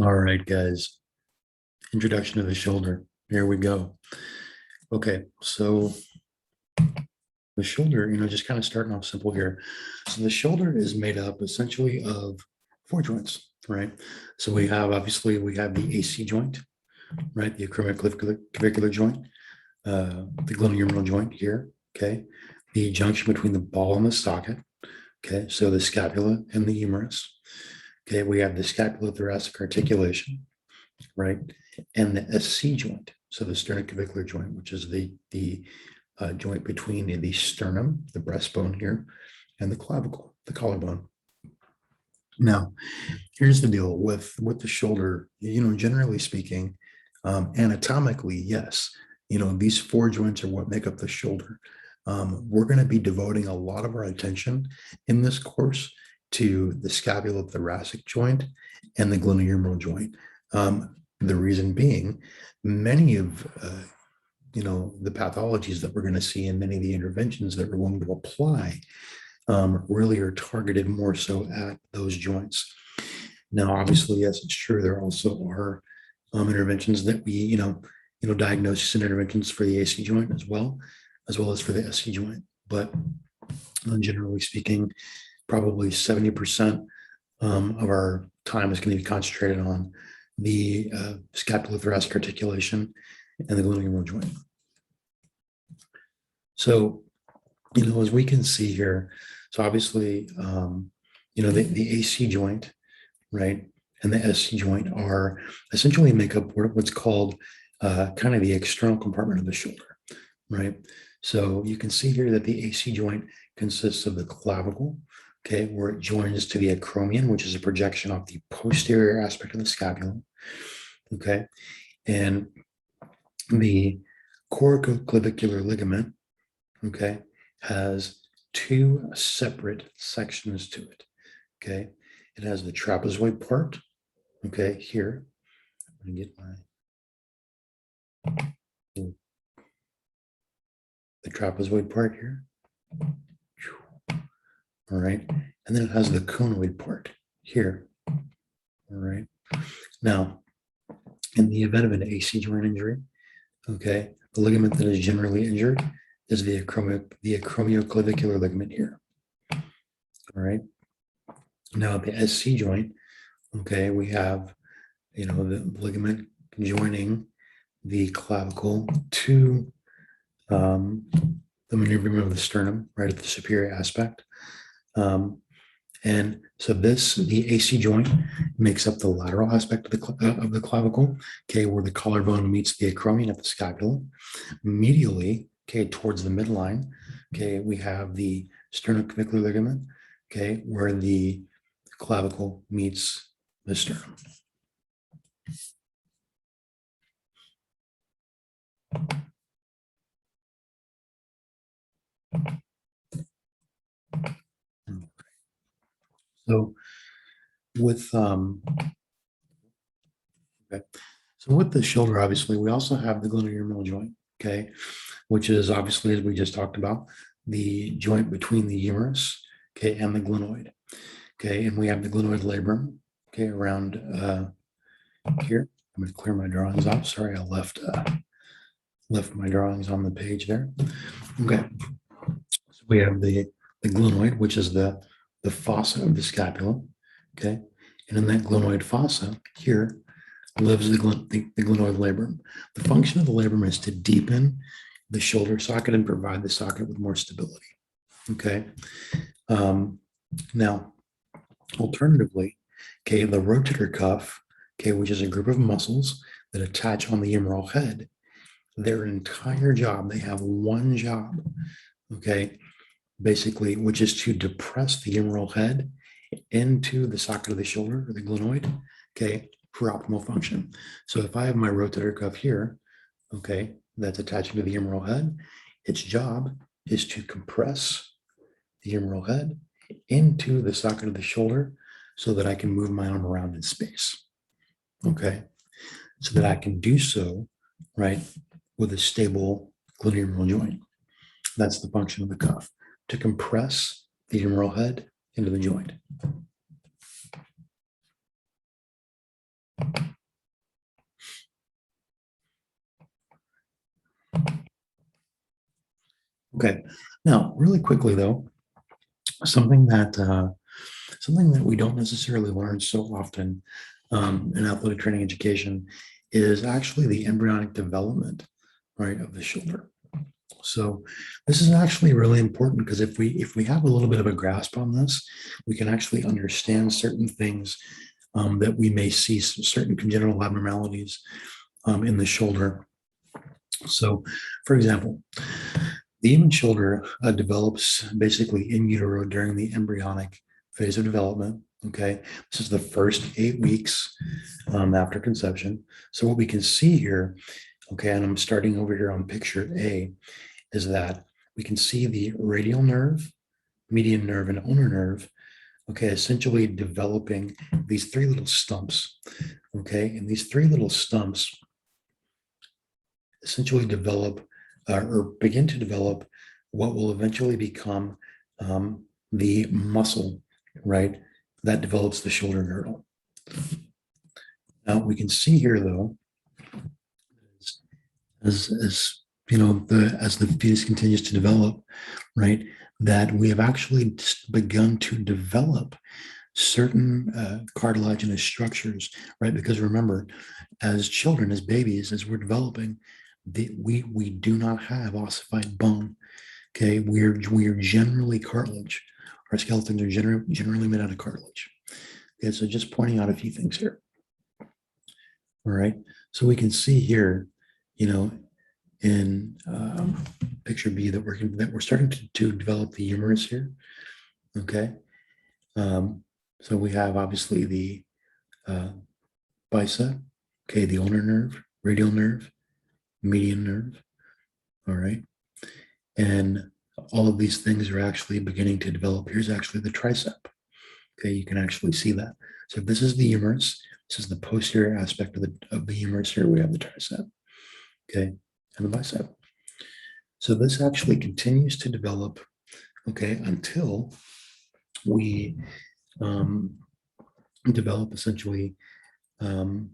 All right, guys. Introduction to the shoulder. Here we go. Okay, so the shoulder, just kind of starting off simple here. So the shoulder is made up essentially of four joints, right? So we have the AC joint, right? The acromioclavicular joint, the glenohumeral joint here, okay? The junction between the ball and the socket, okay? So the scapula and the humerus. Okay, we have the scapulothoracic articulation, right? And the SC joint, so the sternoclavicular joint, which is the joint between the sternum, the breastbone here, and the clavicle, the collarbone. Now, here's the deal with the shoulder. Generally speaking, anatomically, yes, these four joints are what make up the shoulder. We're going to be devoting a lot of our attention in this course to the scapulothoracic joint and the glenohumeral joint. The reason being, many of the pathologies that we're going to see and many of the interventions that we're going to apply really are targeted more so at those joints. Now, obviously, yes, it's true. There also are interventions that we, diagnosis and interventions for the AC joint as well as for the SC joint. But generally speaking, probably 70% of our time is going to be concentrated on the scapulothoracic articulation and the glenohumeral joint. So, as we can see here, so obviously, the AC joint, right, and the SC joint are essentially make up what's called kind of the external compartment of the shoulder, right? So you can see here that the AC joint consists of the clavicle, okay, where it joins to the acromion, which is a projection off the posterior aspect of the scapula, okay, and the corticoclavicular ligament, okay, has two separate sections to it, okay. It has the trapezoid part, okay, here. I'm gonna get the trapezoid part here. All right. And then it has the conoid part here. All right. Now, in the event of an AC joint injury, okay, the ligament that is generally injured is the acromioclavicular ligament here. All right. Now, the SC joint, okay, we have, the ligament joining the clavicle to the maneuvering of the sternum, right at the superior aspect. And so the AC joint makes up the lateral aspect of the clavicle, okay, where the collarbone meets the acromion at the scapula. Medially, okay, towards the midline, okay, we have the sternoclavicular ligament, okay, where the clavicle meets the sternum. So with okay, so with the shoulder, obviously, we also have the glenohumeral joint, okay, which is obviously, as we just talked about, the joint between the humerus, okay, and the glenoid, okay, and we have the glenoid labrum, okay, around here. I'm going to clear my drawings off. Sorry, I left my drawings on the page there. Okay, so we have the glenoid, which is the fossa of the scapula, okay, and in that glenoid fossa here lives the glenoid labrum. The function of the labrum is to deepen the shoulder socket and provide the socket with more stability. Okay. Now, alternatively, okay, the rotator cuff, okay, which is a group of muscles that attach on the humeral head, their entire job, they have one job, okay, basically, which is to depress the humeral head into the socket of the shoulder or the glenoid, okay, for optimal function. So if I have my rotator cuff here, okay, that's attaching to the humeral head, its job is to compress the humeral head into the socket of the shoulder so that I can move my arm around in space, okay, so that I can do so, right, with a stable glenohumeral joint. That's the function of the cuff, to compress the humeral head into the joint. Okay. Now, really quickly though, something that we don't necessarily learn so often in athletic training education is actually the embryonic development, right, of the shoulder. So this is actually really important because if we have a little bit of a grasp on this, we can actually understand certain things that we may see, certain congenital abnormalities in the shoulder. So, for example, the human shoulder develops basically in utero during the embryonic phase of development. Okay, this is the first 8 weeks after conception. So what we can see here, okay, and I'm starting over here on picture A, is that we can see the radial nerve, median nerve, and ulnar nerve, okay, essentially developing these three little stumps. Okay, and these three little stumps essentially develop or begin to develop what will eventually become the muscle, right, that develops the shoulder girdle. Now we can see here, though, as you know, as the fetus continues to develop, right, that we have actually begun to develop certain cartilaginous structures, right? Because remember, as children, as babies, as we're developing, we do not have ossified bone. Okay, we are generally cartilage. Our skeletons are generally made out of cartilage. Okay, so just pointing out a few things here. All right, so we can see here, you know, in picture B that we're starting to develop the humerus here. Okay, so we have obviously the bicep, okay, the ulnar nerve, radial nerve, median nerve. All right, and all of these things are actually beginning to develop. Here's actually the tricep. Okay, you can actually see that. So this is the humerus. This is the posterior aspect of the humerus. Here we have the tricep, okay, and the bicep. So this actually continues to develop, okay, until we develop essentially an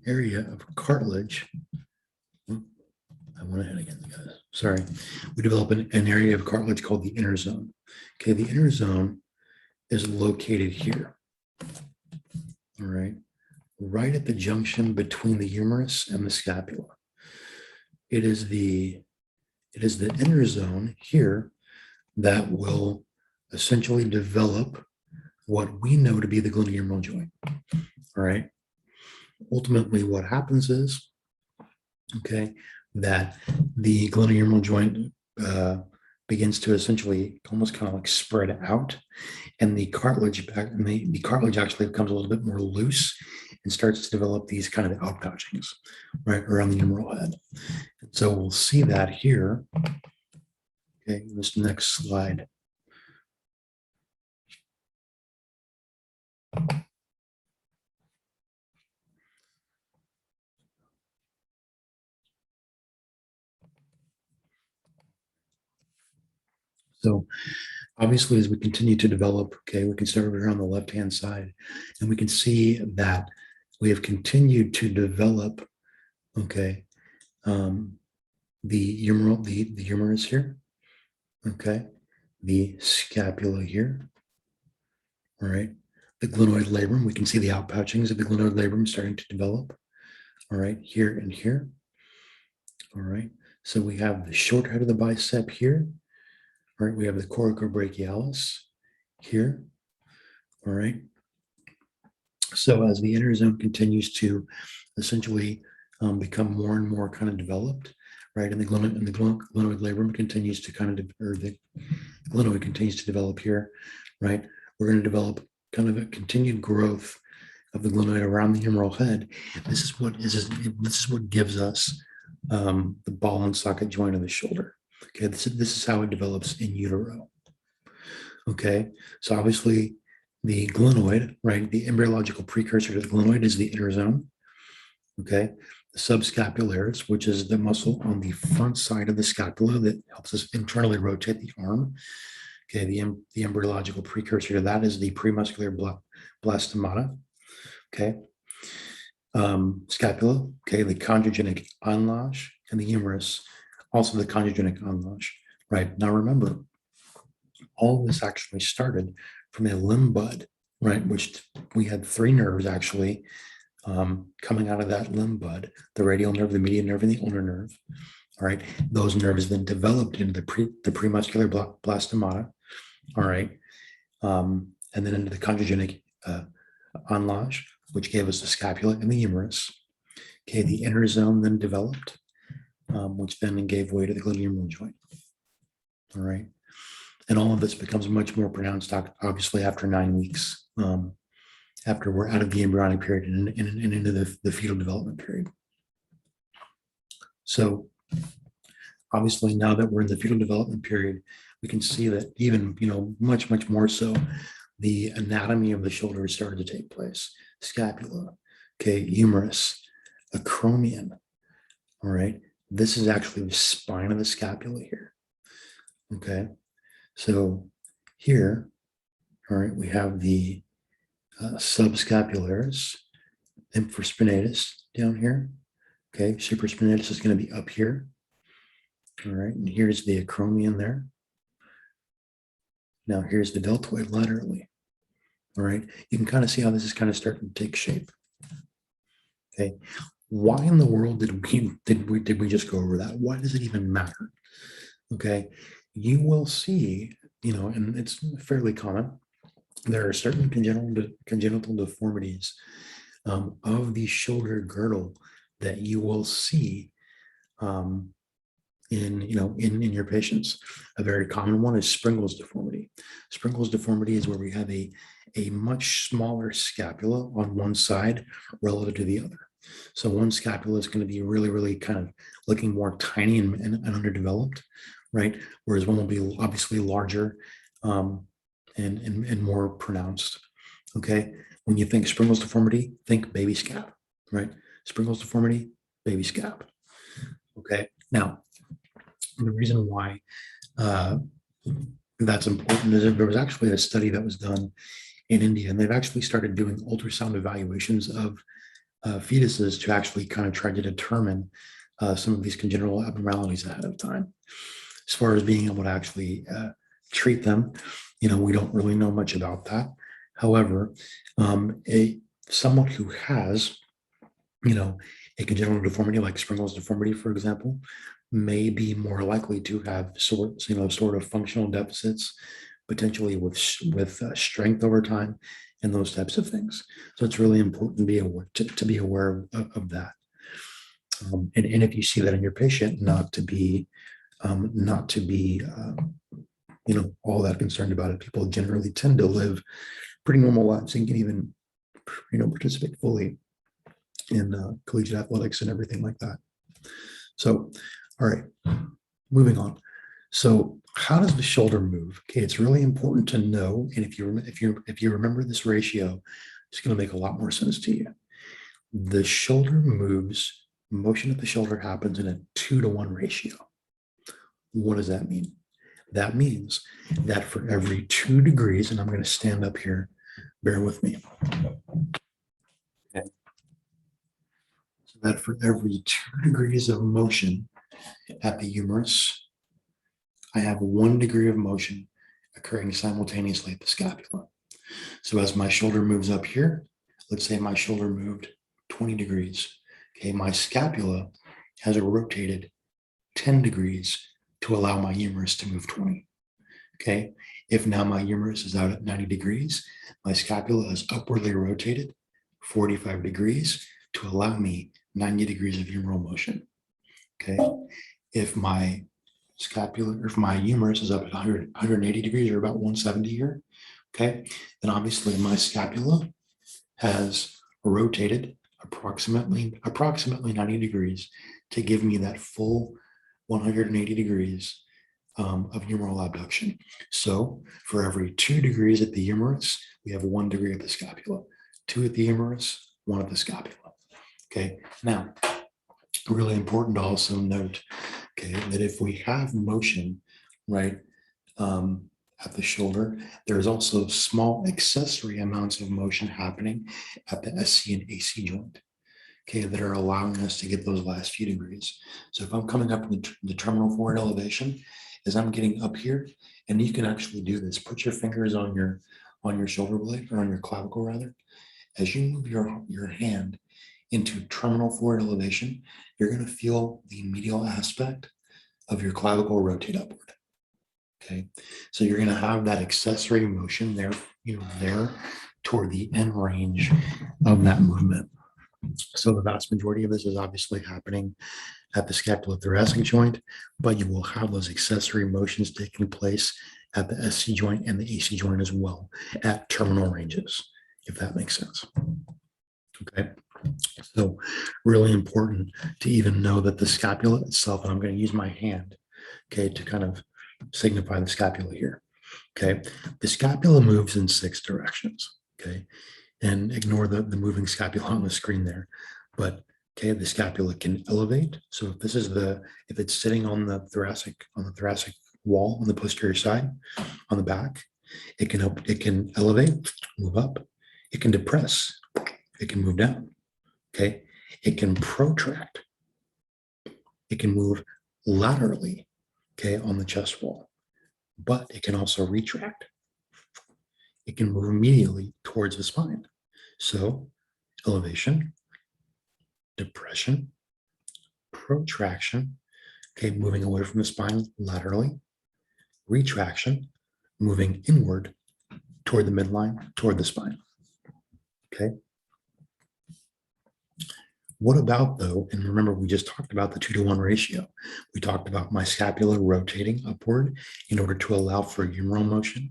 area of cartilage. I went ahead again, guys. Sorry. We develop an area of cartilage called the inner zone. Okay, the inner zone is located here. All right at the junction between the humerus and the scapula. It is the inner zone here that will essentially develop what we know to be the glenohumeral joint. All right. Ultimately, what happens is, okay, that the glenohumeral joint begins to essentially almost kind of like spread out, and the cartilage the cartilage actually becomes a little bit more loose and starts to develop these kind of outpouchings right around the humeral head. And so we'll see that here. Okay, this next slide. So obviously, as we continue to develop, okay, we can start over here on the left-hand side, and we can see that we have continued to develop, okay, the humerus here, okay, the scapula here, all right, the glenoid labrum. We can see the outpouchings of the glenoid labrum starting to develop, all right, here and here, all right. So we have the short head of the bicep here, all right. We have the coracobrachialis here, all right. So as the inner zone continues to essentially become more and more kind of developed, right, and the glenoid labrum continues to kind of, or the glenoid continues to develop here, right, we're going to develop kind of a continued growth of the glenoid around the humeral head. This is what gives us the ball and socket joint of the shoulder. Okay, this is how it develops in utero. Okay, so obviously the glenoid, right, the embryological precursor to the glenoid is the inner zone. Okay, the subscapularis, which is the muscle on the front side of the scapula that helps us internally rotate the arm. Okay, the embryological precursor to that is the premuscular blastomata. Okay, scapula. Okay, the chondrogenic anlage and the humerus also the chondrogenic onloge, right? Now remember, all of this actually started from a limb bud, right? Which we had three nerves actually coming out of that limb bud, the radial nerve, the median nerve, and the ulnar nerve. All right. Those nerves then developed into the premuscular blastomata. All right. And then into the chondrogenic onloge, which gave us the scapula and the humerus. Okay. The inner zone then developed, which then gave way to the glenohumeral joint. All right. And all of this becomes much more pronounced, obviously, after 9 weeks, after we're out of the embryonic period and into the fetal development period. So obviously, now that we're in the fetal development period, we can see that even, much, much more so, the anatomy of the shoulder has started to take place. Scapula, okay, humerus, acromion, all right? This is actually the spine of the scapula here, okay? So here, all right, we have the subscapularis, infraspinatus down here, okay? Supraspinatus is going to be up here, all right? And here's the acromion there. Now here's the deltoid laterally. All right. You can kind of see how this is kind of starting to take shape. Okay. Why in the world did we just go over that? Why does it even matter? Okay. You will see, and it's fairly common. There are certain congenital deformities of the shoulder girdle that you will see in your patients. A very common one is Springle's deformity. Springle's deformity is where we have a much smaller scapula on one side relative to the other. So one scapula is going to be really, really kind of looking more tiny and underdeveloped, right? Whereas one will be obviously larger and more pronounced. Okay. When you think Springle's deformity, think baby scap, right? Springle's deformity, baby scap. Okay. Now, the reason why that's important is that there was actually a study that was done in India, and they've actually started doing ultrasound evaluations of fetuses to actually kind of try to determine some of these congenital abnormalities ahead of time. As far as being able to actually treat them, we don't really know much about that. However, someone who has, a congenital deformity like Springle's deformity, for example, may be more likely to have sort of functional deficits, potentially with strength over time, and those types of things. So it's really important to be aware of that. And if you see that in your patient, not to be all that concerned about it. People generally tend to live pretty normal lives and can even participate fully in collegiate athletics and everything like that. So, all right, moving on. So how does the shoulder move? Okay, it's really important to know, and if you remember this ratio, it's going to make a lot more sense to you. The shoulder moves, motion of the shoulder happens in a 2-to-1 ratio. What does that mean? That means that for every 2 degrees, and I'm going to stand up here, bear with me. Okay. So that for every 2 degrees of motion at the humerus, I have 1 degree of motion occurring simultaneously at the scapula. So as my shoulder moves up here, let's say my shoulder moved 20 degrees. Okay, my scapula has rotated 10 degrees to allow my humerus to move 20. Okay, if now my humerus is out at 90 degrees, my scapula is upwardly rotated 45 degrees to allow me 90 degrees of humeral motion. Okay, if my scapula, or if my humerus is up at 180 degrees, or about 170 here, okay, then obviously my scapula has rotated approximately 90 degrees to give me that full 180 degrees of humeral abduction. So for every 2 degrees at the humerus, we have 1 degree at the scapula, 2 at the humerus, 1 at the scapula. Okay, now, really important to also note, okay, that if we have motion, right, at the shoulder, there's also small accessory amounts of motion happening at the SC and AC joint. okay, that are allowing us to get those last few degrees. So if I'm coming up in the terminal forward elevation, as I'm getting up here, and you can actually do this, put your fingers on your shoulder blade, or on your clavicle rather. As you move your hand into terminal forward elevation, you're going to feel the medial aspect of your clavicle rotate upward. Okay, so you're going to have that accessory motion there, there toward the end range of that movement. So the vast majority of this is obviously happening at the scapulothoracic joint, but you will have those accessory motions taking place at the SC joint and the AC joint as well at terminal ranges, if that makes sense. Okay, so really important to even know that the scapula itself, and I'm going to use my hand, okay, to kind of signify the scapula here. Okay, the scapula moves in 6 directions. Okay, and ignore the moving scapula on the screen there. But okay, the scapula can elevate. So if this is if it's sitting on the thoracic wall on the posterior side, on the back, it can elevate, move up, it can depress, it can move down. Okay, it can protract, it can move laterally, okay, on the chest wall, but it can also retract. It can move medially towards the spine. So elevation, depression, protraction, okay, moving away from the spine laterally, retraction, moving inward toward the midline, toward the spine. Okay. What about though, and remember we just talked about the 2-to-1 ratio. We talked about my scapula rotating upward in order to allow for humeral motion.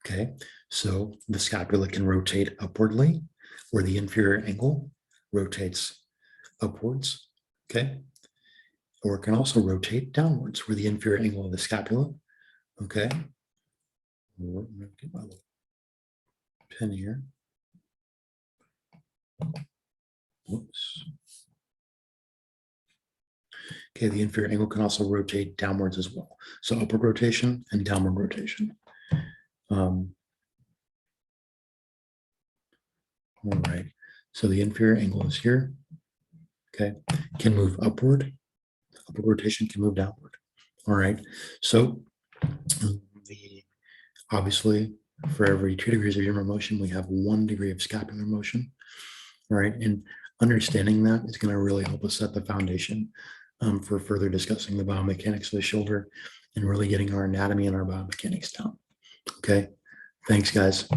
Okay, so the scapula can rotate upwardly where the inferior angle rotates upwards. Okay, or it can also rotate downwards where the inferior angle of the scapula. Okay, I'm going to get my little pen here. Whoops. Okay, the inferior angle can also rotate downwards as well. So upward rotation and downward rotation. All right, so the inferior angle is here. Okay, can move upward. Upward rotation can move downward. All right, so obviously for every 2 degrees of humeral motion, we have 1 degree of scapular motion. All right, and understanding that is going to really help us set the foundation for further discussing the biomechanics of the shoulder and really getting our anatomy and our biomechanics down. Okay, thanks guys.